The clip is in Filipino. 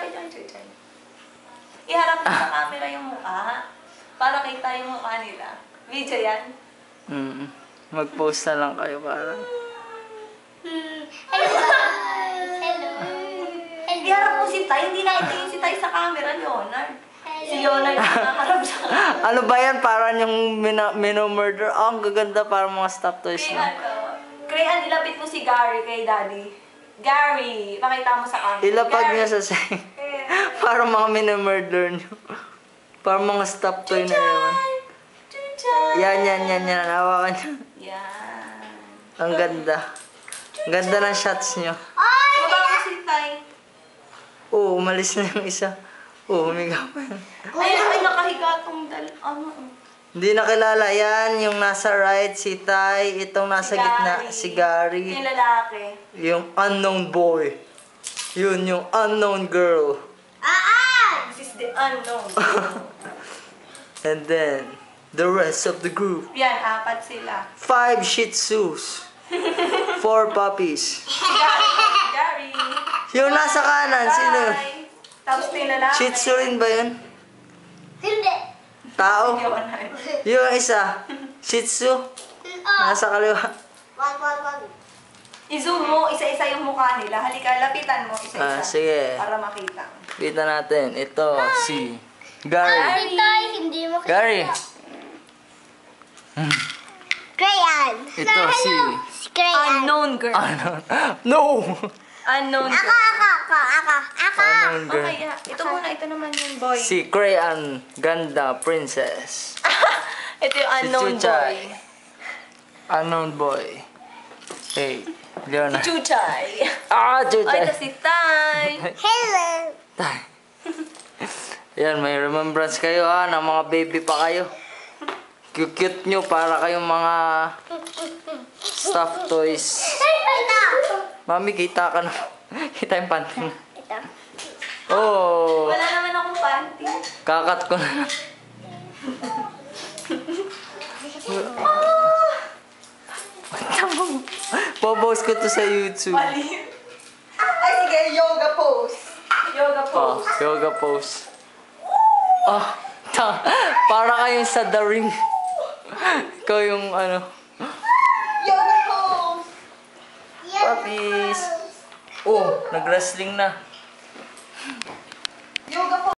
Chuchay. Iharap mo sa camera yung mukha. Para kita yung mukha nila. Video yan. Mag-post na lang kayo para. Hello. Hello. Iharap mo si Tay. Hindi nakitingin si Tay sa camera, Leonard. Si Leonard nakaharap sa camera. Ano ba yan? Parang yung mino-murder. Oh, ang gaganda. Parang mga stop toys na. Crayon, ilapit mo si Gary kay Daddy. Gary, pakita mo sa camera. Ilapag Gary. niya sa sink. Parang mga mino-murder nyo. Parang mga stop toy na yun. Chuchay. Yan. Hawakan nyo. Yan. Ang ganda. Ang ganda ng shots nyo. Baba mo si Tay. Oo, umalis na yung isa. Oo, humiga pa yan. Ay, nakahiga tong Hindi nakilala. Yan, yung nasa right, si Tay. Itong nasa gitna, si Gary. Yung lalaki. Yung unknown boy. Yun, yung unknown girl. This is the unknown. And then, the rest of the group. Yan, 4 sila. 5 Shih Tzus. 4 puppies. Gary. Yung nasa kanan, sino? Bye. Tapos yung lalaki. Shih Tzu rin ba yun? Hindi. Tao? Leonard. Yung isa, Shih Tzu. Nasa kaliwa. Wag. I-zoom mo, isa-isa yung mukha nila. Halika, lapitan mo, isa-isa. Sige. Para makita. Kita natin. Ito, si Gary. Tay, hindi mo Gary. Crayon. Ito si... Crayon. Unknown girl. Ano? No! Unknown Ako. girl. Unknown girl. Okay, ito muna. Ito naman yung boy. Si Crayon Ganda Princess. Ito yung unknown Chuchay. boy. Unknown boy. Hey, Leonard. Chuchay. Ah, Ay, Chuchay. ito si Tay. Hello. Tay. Yan, may remembrance kayo ha, ng mga baby pa kayo. Cute nyo para kayong mga stuffed toys. Ito. Mami, kita ka na. Kita yung panty mo. Ito. Oh, Wala naman akong panty. kakat ko na. Popost ko to sa YouTube. Mali. Ay, sige. Yoga pose. Yoga Oh, pose. yoga pose. Oh, para kayong sa The Ring. Ikaw yung ano. Yoga pose. Puppies. Oh, nag-wrestling na. Yoga